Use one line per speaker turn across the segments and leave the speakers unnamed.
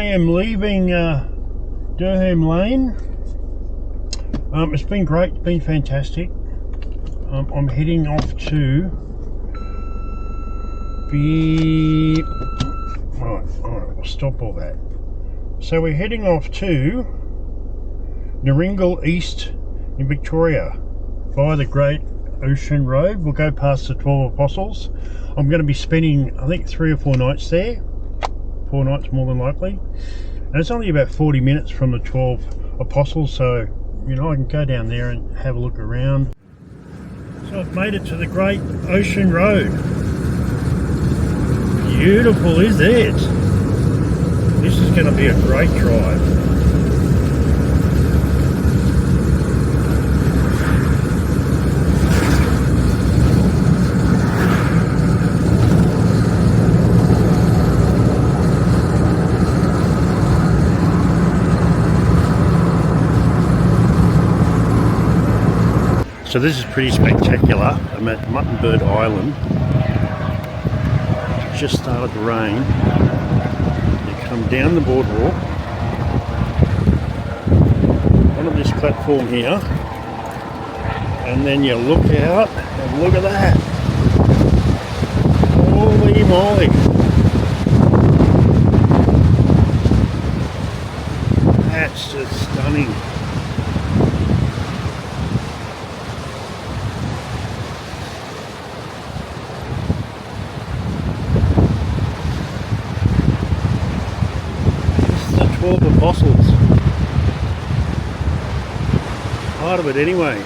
I am leaving Durham Lane. It's been great, it's been fantastic. I'm heading off to Alright, we'll stop all that. So we're heading off to Naringal East in Victoria via the Great Ocean Road. We'll go past the 12 Apostles. I'm going to be spending, I think, 3 or 4 nights there. 4 nights more than likely. And it's only about 40 minutes from the 12 Apostles, so you know I can go down there and have a look around. So I've made it to the Great Ocean Road. Beautiful, is it? This is going to be a great drive. So this is pretty spectacular. I'm at Muttonbird Island. It just started to rain. You come down the boardwalk onto this platform here, and then you look out and look at that. Holy moly! That's just stunning. The Apostles. Part of it anyway.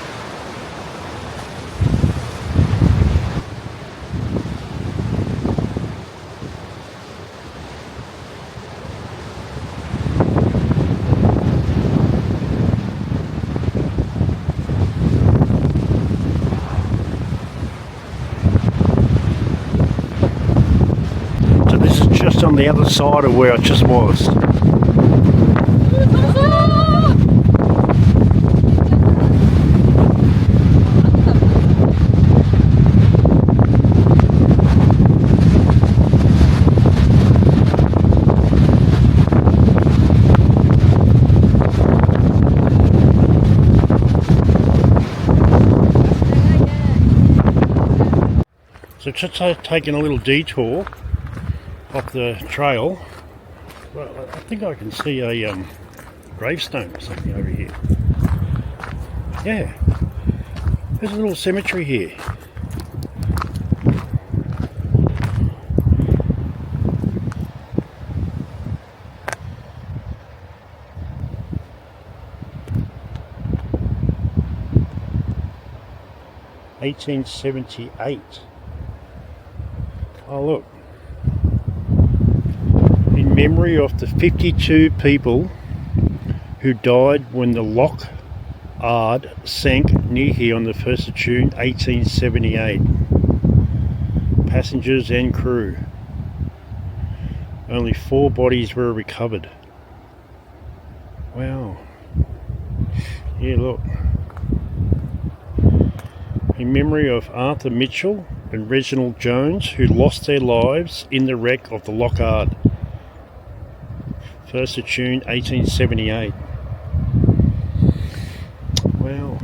So this is just on the other side of where I just was. So just taking a little detour off the trail. Well, I think I can see a gravestone or something over here. Yeah, there's a little cemetery here. (1878). Oh look, in memory of the 52 people who died when the Loch Ard sank near here on the 1st of June 1878. Passengers and crew. Only 4 bodies were recovered. Wow. Yeah, look. In memory of Arthur Mitchell and Reginald Jones, who lost their lives in the wreck of the Loch Ard, 1st of June 1878. Wow.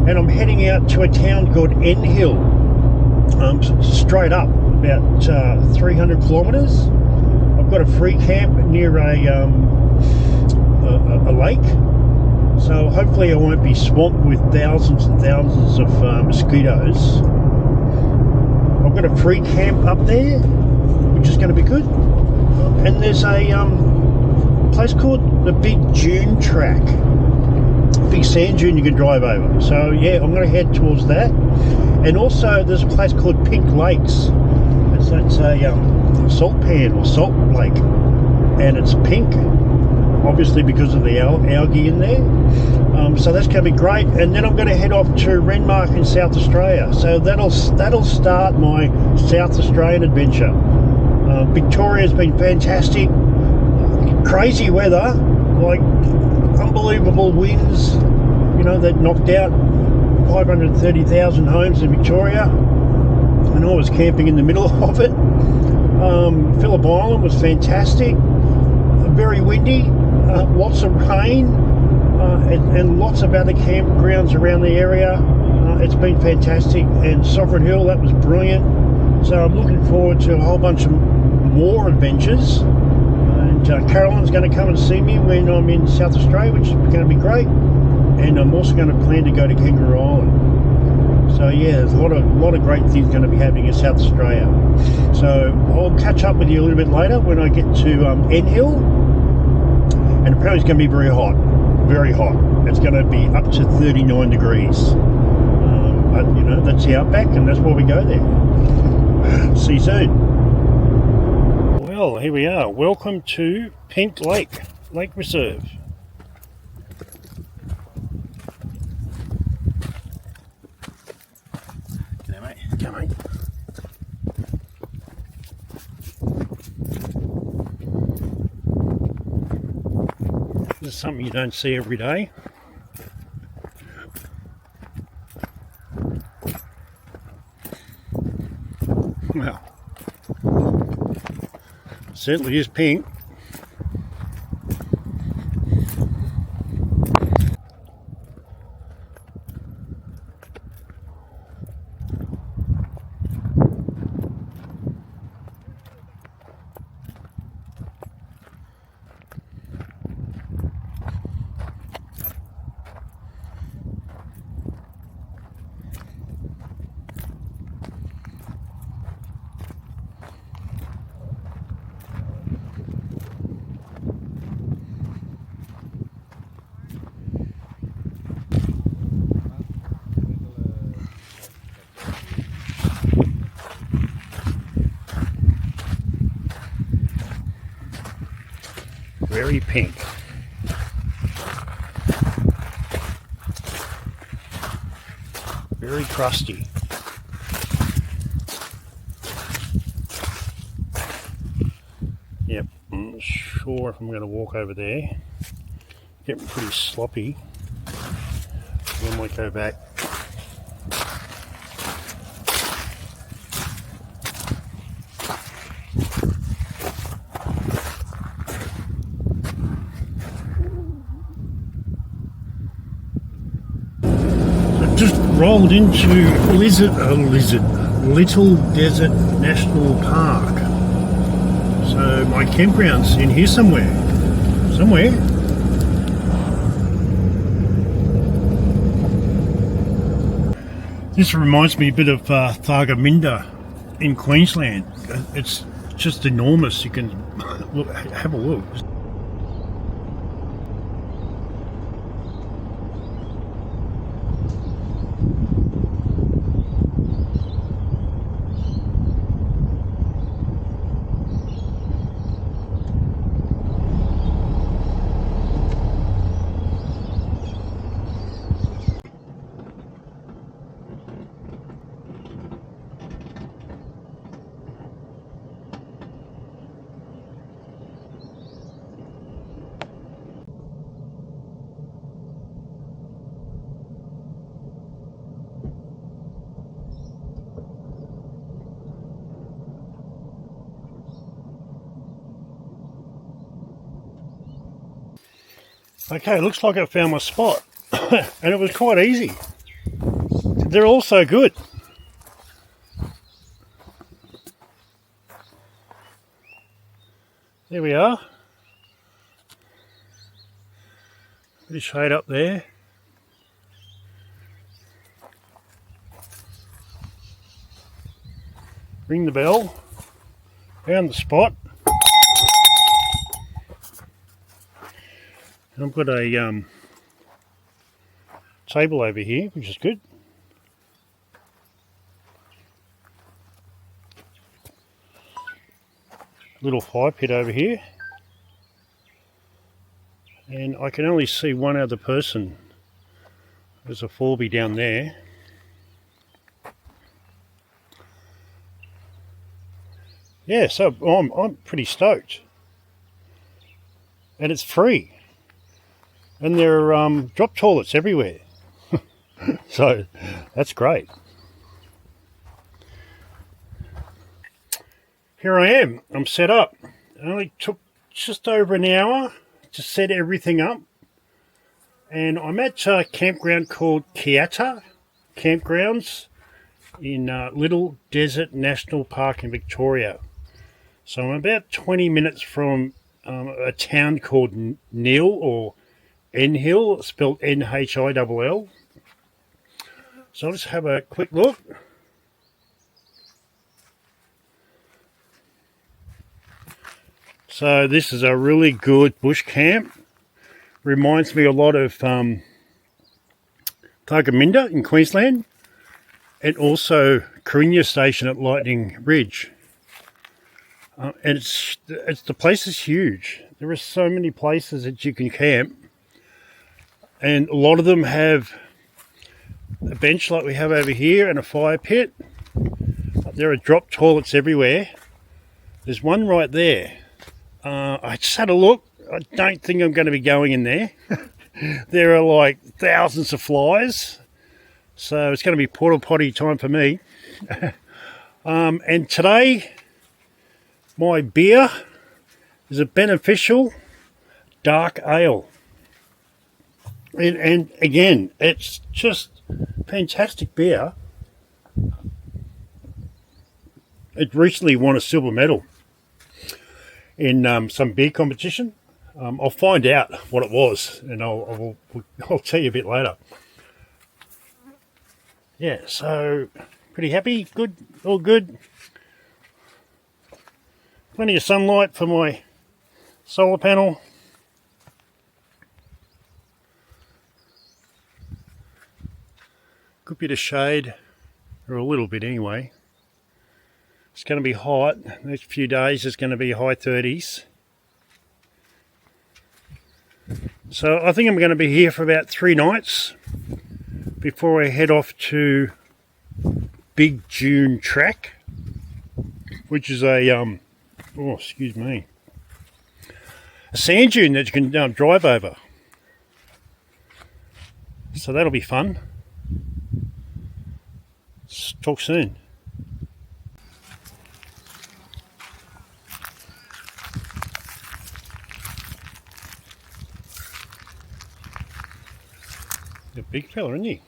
And I'm heading out to a town called Enhill, straight up about 300 kilometres. I've got a free camp near a lake, So hopefully I won't be swamped with thousands and thousands of mosquitoes. I've got a free camp up there, which is going to be good. And there's a place called the Big Dune Track. Big sand dune you can drive over. So yeah, I'm going to head towards that. And also there's a place called Pink Lakes. It's a salt pan or salt lake. And it's pink, obviously because of the algae in there. So that's going to be great. And then I'm going to head off to Redbak in South Australia. So that'll start my South Australian adventure. Victoria's been fantastic. Crazy weather, like unbelievable winds, you know, that knocked out 530,000 homes in Victoria. And I was camping in the middle of it. Phillip Island was fantastic. Very windy, lots of rain, and lots of other campgrounds around the area. It's been fantastic. And Sovereign Hill, that was brilliant. So I'm looking forward to a whole bunch of more adventures. And Carolyn's going to come and see me when I'm in South Australia, which is going to be great. And I'm also going to plan to go to Kangaroo Island. So yeah, there's a lot of great things going to be happening in South Australia. So I'll catch up with you a little bit later when I get to N Hill. And apparently it's going to be very hot. Very hot. It's going to be up to 39 degrees. But you know, that's the outback, and that's why we go there. See you soon. Well, here we are. Welcome to Pink Lake Reserve.
G'day, mate.
Come on. This is something you don't see every day. Well, certainly is pink. Very pink. Very crusty. Yep, I'm not sure if I'm going to walk over there. Getting pretty sloppy. I might go back. Just rolled into Little Desert National Park. So my campground's in here somewhere. This reminds me a bit of Thargomindah in Queensland. It's just enormous. You can have a look. Okay, looks like I found my spot. And it was quite easy. They're all so good. There we are. Bit of shade up there. Ring the bell. Found the spot. And I've got a table over here, which is good. Little fire pit over here. And I can only see one other person. There's a 4B down there. Yeah, so I'm pretty stoked. And it's free. And there are drop toilets everywhere. So that's great. Here I am. I'm set up. It only took just over an hour to set everything up. And I'm at a campground called Kiata Campgrounds in Little Desert National Park in Victoria. So I'm about 20 minutes from a town called Nil or Nhill, spelled Nhill. So I'll just have a quick look. So this is a really good bush camp. Reminds me a lot of Targaminda in Queensland, and also Carinya Station at Lightning Ridge. And the place is huge. There are so many places that you can camp, and a lot of them have a bench like we have over here and a fire pit. There are drop toilets everywhere. There's one right there. I just had a look. I don't think I'm going to be going in there. There are like thousands of flies, so it's going to be porta potty time for me. And today my beer is a Beneficial dark ale, and again, it's just fantastic beer. It recently won a silver medal in some beer competition. I'll find out what it was, and I'll tell you a bit later. Yeah, so pretty happy, good, all good. Plenty of sunlight for my solar panel. Good bit of shade, or a little bit anyway. It's going to be hot. Next few days it's going to be high 30s. So I think I'm going to be here for about 3 nights before I head off to Big Dune Track, which is a a sand dune that you can drive over. So that'll be fun. Let's talk soon. A big fella, isn't he?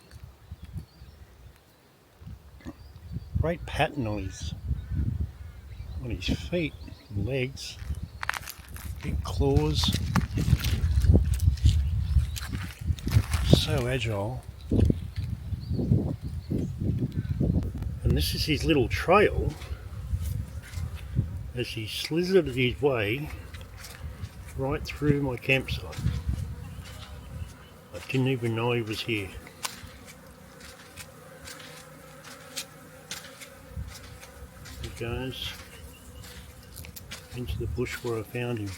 Great pattern on his feet and legs. Big claws. So agile. And this is his little trail as he slithered his way right through my campsite. I didn't even know he was here. He goes into the bush where I found him.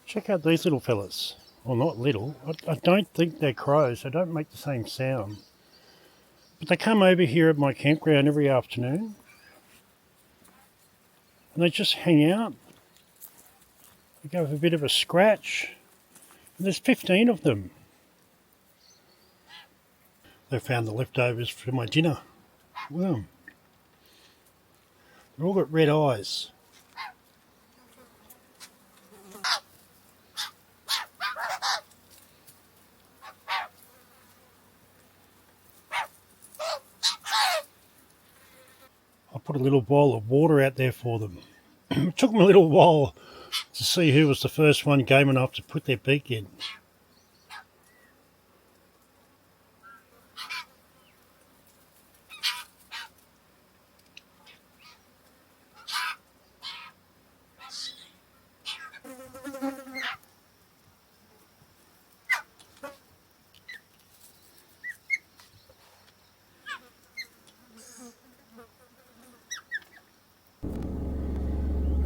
Check out these little fellas. Well, not little. I don't think they're crows. They don't make the same sound. But they come over here at my campground every afternoon. And they just hang out. They go for a bit of a scratch. And there's 15 of them. They found the leftovers for my dinner. Wow. They've all got red eyes. I put a little bowl of water out there for them. It took me a little while to see who was the first one game enough to put their beak in.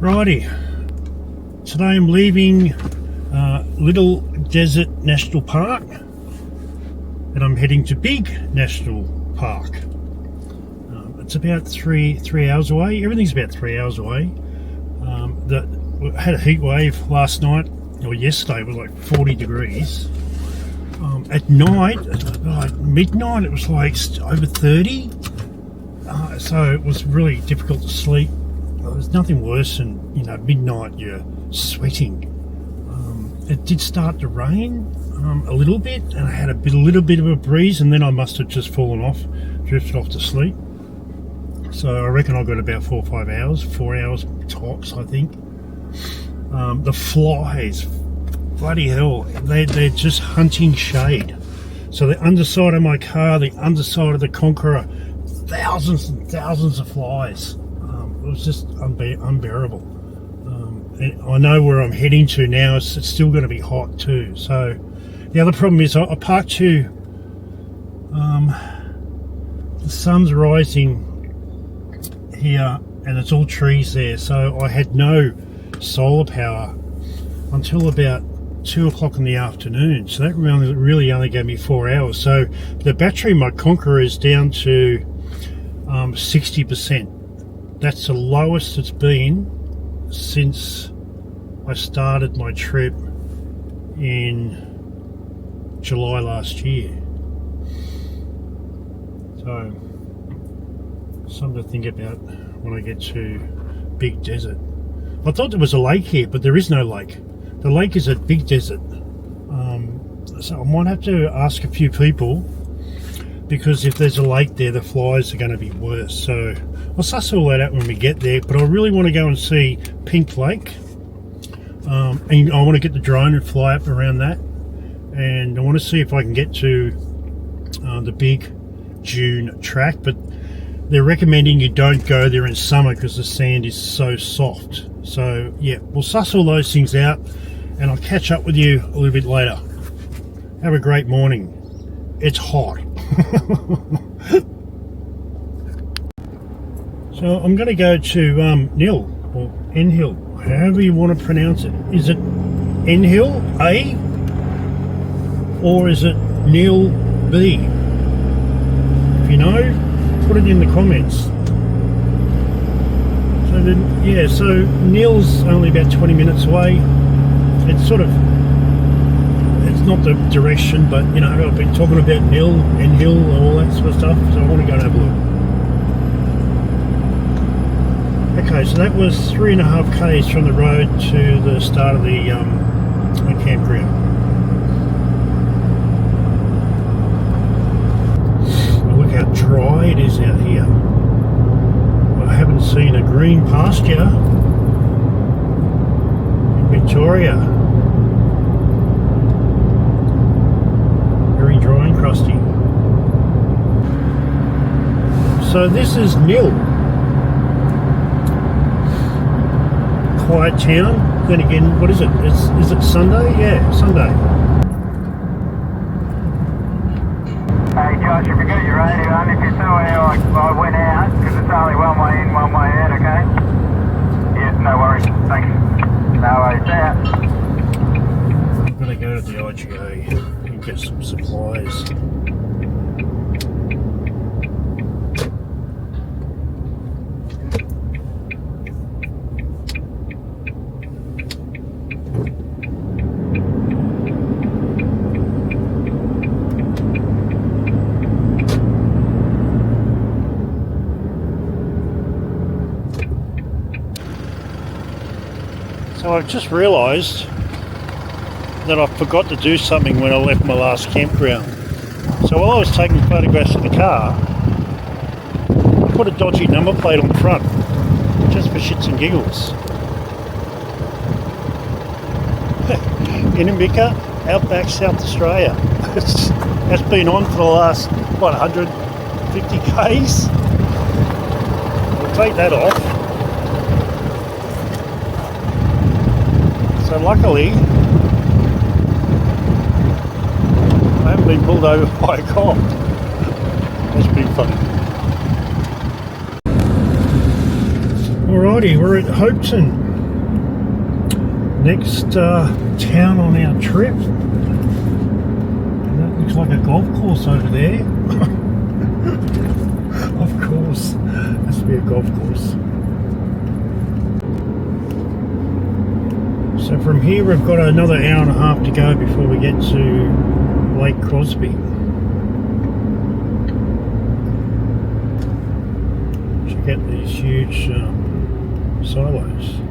Righty, today I'm leaving Little Desert National Park and I'm heading to Big National Park. It's about three hours away. Everything's about 3 hours away. We had a heat wave last night, or yesterday. It was like 40 degrees. At night, like midnight, it was like over 30. So it was really difficult to sleep. There's nothing worse than, midnight you're sweating. It did start to rain a little bit, and I had a little bit of a breeze, and then I must have just fallen off, drifted off to sleep. So I reckon I got about 4 or 5 hours, 4 hours tops, I think. The flies, bloody hell, they're just hunting shade. So the underside of my car, the underside of the Conqueror, thousands and thousands of flies. It was just unbearable. And I know where I'm heading to now. It's still going to be hot too. So the other problem is I parked to the sun's rising here and it's all trees there, so I had no solar power until about 2 o'clock in the afternoon. So that really only gave me 4 hours. So the battery in my Conqueror is down to 60%. That's the lowest it's been since I started my trip in July last year. So something to think about when I get to Big Desert. I thought there was a lake here, but there is no lake. The lake is at Big Desert. So I might have to ask a few people, because if there's a lake there, the flies are going to be worse. So I'll suss all that out when we get there, but I really want to go and see Pink Lake. And I want to get the drone and fly up around that. And I want to see if I can get to the Big Dune Track, but they're recommending you don't go there in summer because the sand is so soft. So yeah, we'll suss all those things out and I'll catch up with you a little bit later. Have a great morning. It's hot. So I'm going to go to Nil, or N-Hill, however you want to pronounce it. Is it N-Hill A, or is it Nil B? If you know, put it in the comments. So then, yeah, so Nil's only about 20 minutes away. It's it's not the direction, but I've been talking about Nil, N-Hill, all that sort of stuff, so I want to go and have a look. Okay, so that was 3.5 k's from the road to the start of the campground. Look how dry it is out here. I haven't seen a green pasture in Victoria. Very dry and crusty. So this is Nil. Quiet town. Then again, what is it? Is it Sunday? Yeah, Sunday.
Hey Josh, if you got your radio on, if you saw how I went out, because it's only one way in, one way out, okay? Yeah, no worries. Thanks. No worries. Out.
I'm going to go to the IGA and get some supplies. So I've just realised that I forgot to do something when I left my last campground. So while I was taking photographs of the car, I put a dodgy number plate on the front, just for shits and giggles. Inamika, Outback, South Australia. That's been on for the last, 150 k's? We'll take that off. So luckily, I haven't been pulled over by a cop. That's been funny. Alrighty, we're at Hopeton. Next town on our trip. And that looks like a golf course over there. Of course, has to be a golf course. So from here we've got another hour and a half to go before we get to Lake Crosby. Check out these huge silos.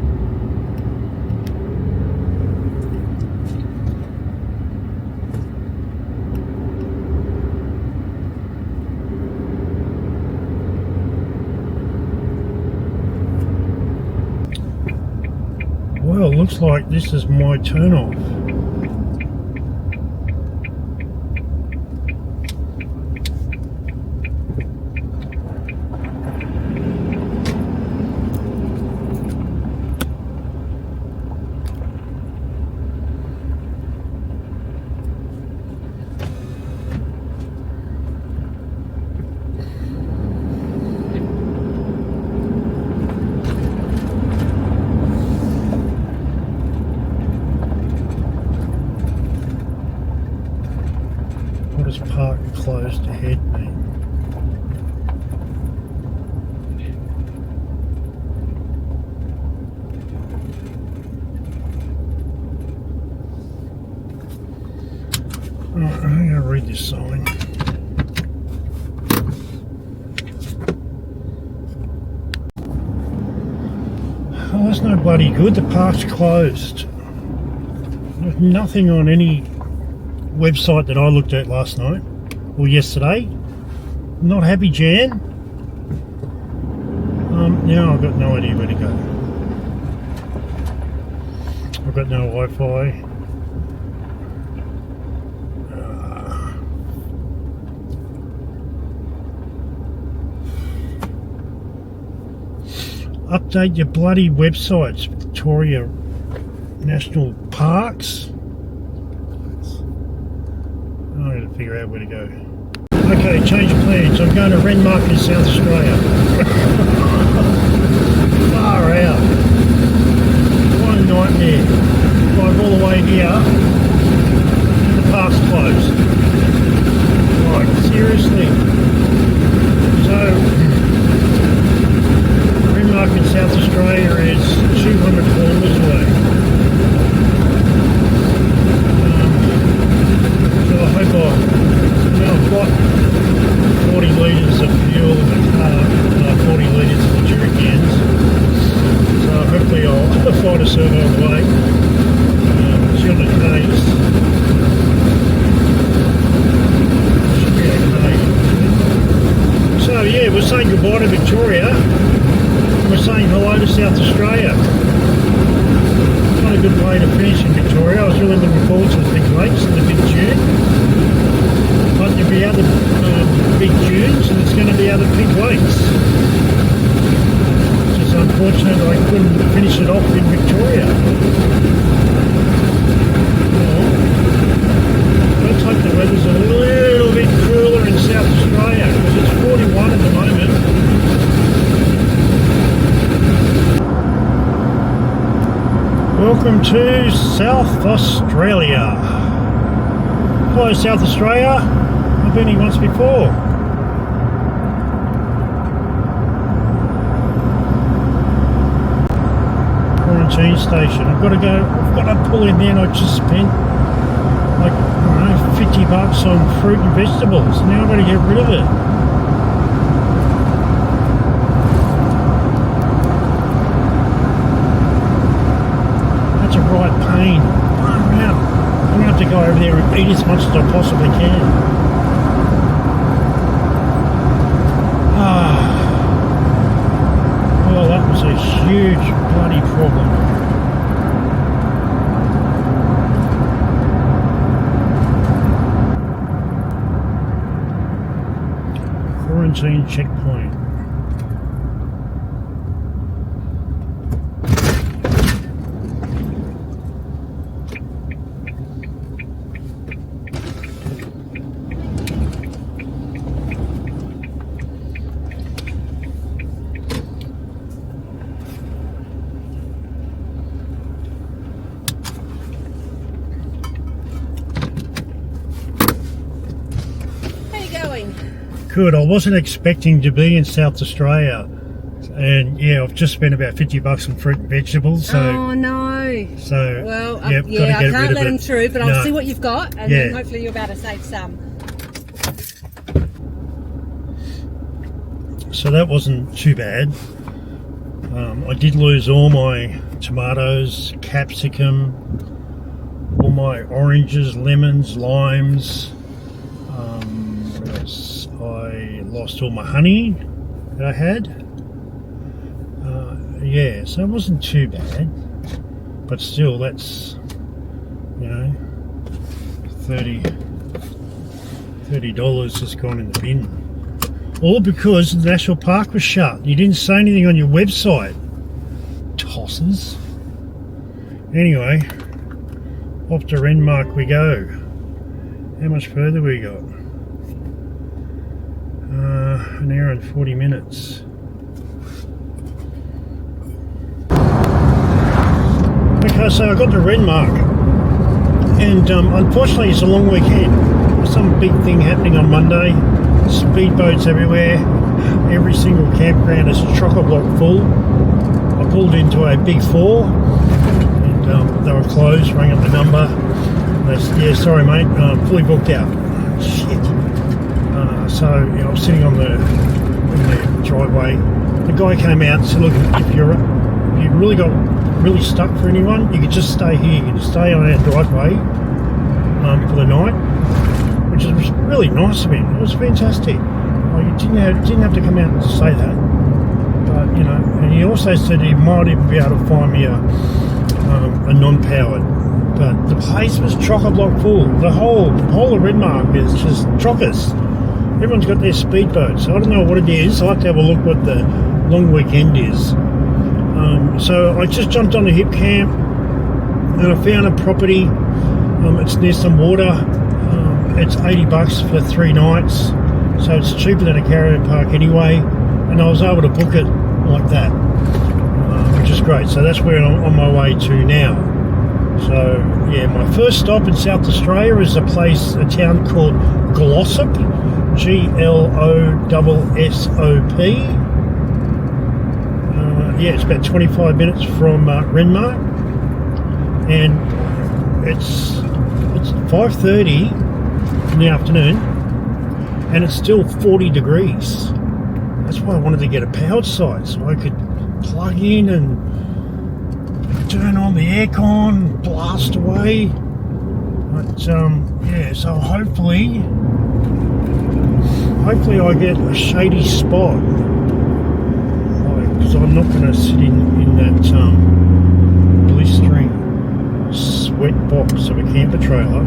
Well, it looks like this is my turn off. Park closed ahead mean? Right, I'm going to read this sign. Oh, that's no bloody good. The park's closed. There's nothing on any website that I looked at last night or yesterday. Not happy, Jan. Now I've got no idea where to go. I've got no Wi-Fi. Update your bloody websites, Victoria National Parks. I'm going to figure out where to go. Okay, change plans. I'm going to Redbak in South Australia. Far out. What a nightmare. Drive all the way here and the park's closed. Like, seriously. So, Redbak in South Australia is 200 kilometres away. I hope I've got 40 litres of fuel in the car, 40 litres of the jerry cans. So hopefully I'll find a survey way. See on the case. Should be okay. So yeah, we're saying goodbye to Victoria. We're saying hello to South Australia. Not a good way to finish in Victoria. I was really looking forward to the big lakes and the Big Dune. But there'll be other big dunes and it's going to be other big lakes. It's just unfortunate I couldn't finish it off in Victoria. Well, let's hope the weather's a little bit cooler in South Australia because it's 41 at the moment. Welcome to South Australia. Hello South Australia. I've been here once before. Quarantine station. I've got to pull in there and I just spent like, I don't know, 50 bucks on fruit and vegetables. Now I've got to get rid of it. That's a right pain. Oh, wow. I'm going to have to go over there and eat as much as I possibly can. Well, that was a huge bloody problem. Quarantine checkpoint. could. I wasn't expecting to be in South Australia, and yeah, I've just spent about $50 on fruit and vegetables. So,
oh no.
So
well,
yep,
yeah, I can't let them through, but I'll see what you've got, and then hopefully you'll be able to save some.
So that wasn't too bad. I did lose all my tomatoes, capsicum, all my oranges, lemons, limes. What else? I lost all my honey that I had. Yeah, so it wasn't too bad, but still, that's, you know, $30 just gone in the bin. All because the national park was shut. You didn't say anything on your website. Tossers. Anyway, off to Redbak we go. How much further we got? An hour and 40 minutes. Okay, so I got to Redbak, and unfortunately it's a long weekend. There's some big thing happening on Monday. Speedboats everywhere. Every single campground is chock-a-block full. I pulled into a Big Four, and they were closed. Rang up the number. They said, "Yeah, sorry, mate, fully booked out." Shit. So you know, I was sitting in the driveway. The guy came out and said, "Look, if you really got really stuck for anyone, you could just stay here. You can stay on our driveway for the night," which was really nice of him. It was fantastic. Well, you didn't have to come out and say that, but you know. And he also said he might even be able to find me a non-powered. But the place was chock-a-block full. The whole of Redbak is just chockers. Everyone's got their speedboats. I don't know what it is. I have to have a look what the long weekend is. So I just jumped on the hip camp, and I found a property. It's near some water. It's $80 for 3 nights, so it's cheaper than a caravan park anyway. And I was able to book it like that, which is great. So that's where I'm on my way to now. So yeah, my first stop in South Australia is a town called Glossop, Glossop. Yeah, it's about 25 minutes from Redbak, and it's 5:30 in the afternoon, and it's still 40 degrees. That's why I wanted to get a powered site so I could plug in and turn on the aircon, blast away. But yeah, so hopefully I get a shady spot, because I'm not going to sit in that blistering sweat box of a camper trailer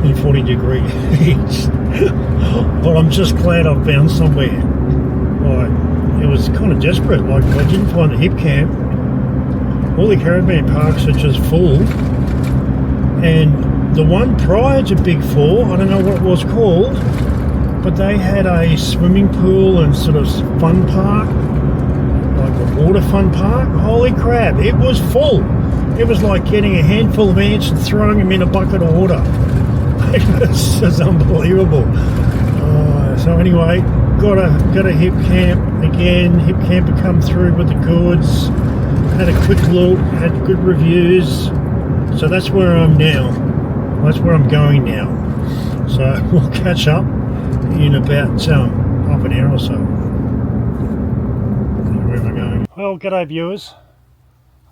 in 40 degree heat. But I'm just glad I found somewhere. Like, it was kind of desperate. Like, I didn't find the hip camp. All the caravan parks are just full, and the one prior to Big Four, I don't know what it was called, but they had a swimming pool and sort of fun park, like a water fun park. Holy crap, it was full. It was like getting a handful of ants and throwing them in a bucket of water. It was just unbelievable. So anyway, got a hip camp again. Hip camper come through with the goods. Had a quick look, had good reviews. So that's where I'm now. That's where I'm going now. So we'll catch up in about half an hour or so. Where am I going? Well, g'day viewers.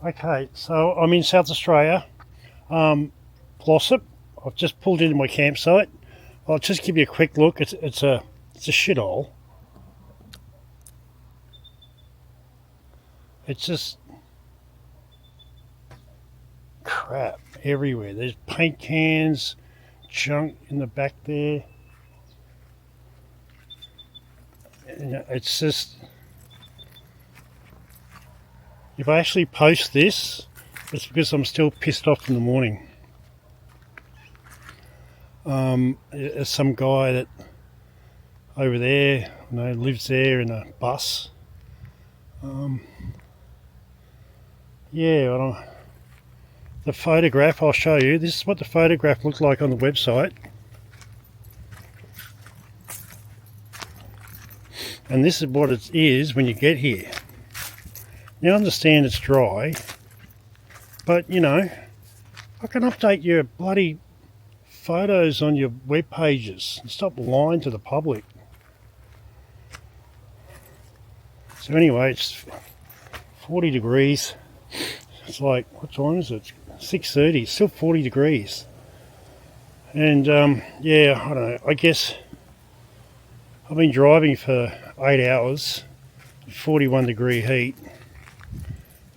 Okay, so I'm in South Australia, Glossop. I've just pulled into my campsite. I'll just give you a quick look. It's a shithole. It's just crap everywhere. There's paint cans, junk in the back there. It's just, if I actually post this, it's because I'm still pissed off in the morning. There's some guy that over there, you know, lives there in a bus. Yeah, I don't, the photograph I'll show you. This is what the photograph looked like on the website. And this is what it is when you get here. Now I understand it's dry, but you know, I can update your bloody photos on your web pages and stop lying to the public. So anyway, it's 40 degrees. It's like, what time is it? 6:30, still 40 degrees. And yeah, I don't know, I guess I've been driving for 8 hours, 41 degree heat.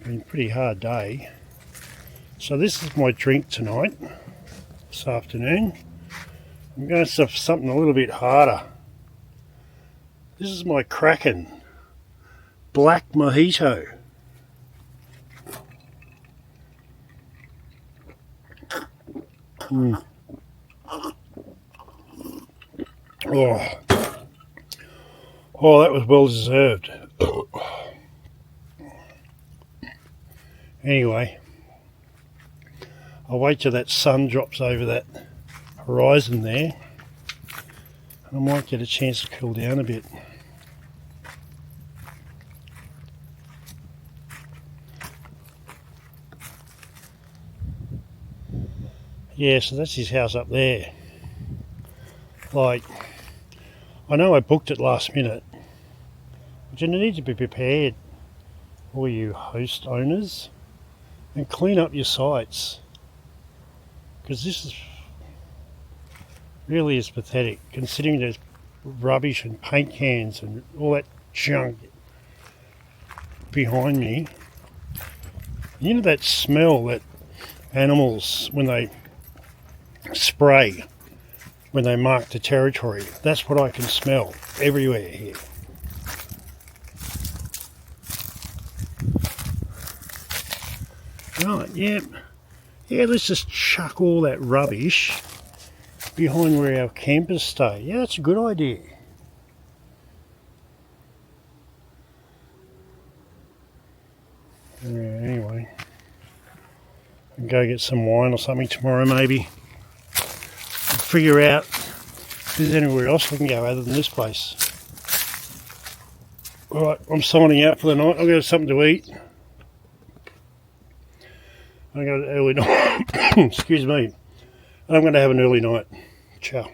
Been a pretty hard day. So this is my drink tonight, this afternoon. I'm going to have something a little bit harder. This is my Kraken Black Mojito. Oh, that was well deserved. Anyway, I'll wait till that sun drops over that horizon there. I might get a chance to cool down a bit. Yeah, so that's his house up there. Like, I know I booked it last minute, but you need to be prepared, all you host owners, and clean up your sites, because this is really is pathetic, considering there's rubbish and paint cans and all that junk behind me. You know that smell that animals, when they spray, when they mark the territory, that's what I can smell everywhere here. Right, yeah, let's just chuck all that rubbish behind where our campers stay. Yeah, that's a good idea. Yeah, anyway, I can go get some wine or something tomorrow maybe. Figure out if there's anywhere else we can go other than this place. Alright, I'm signing out for the night. I've got something to eat. I got an early night. Excuse me. I'm going to have an early night. Ciao.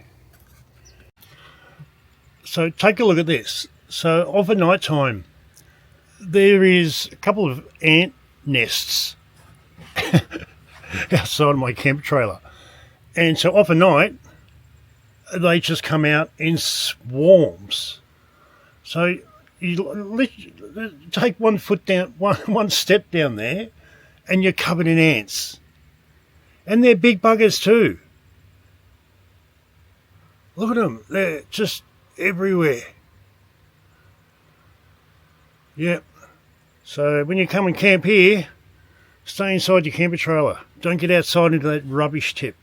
So take a look at this. So off at night time, there is a couple of ant nests outside my camp trailer. And so off at night, they just come out in swarms. So you take 1 foot down, one step down there, and you're covered in ants. And they're big buggers too. Look at them, they're just everywhere. Yep. So when you come and camp here, stay inside your camper trailer. Don't get outside into that rubbish tip.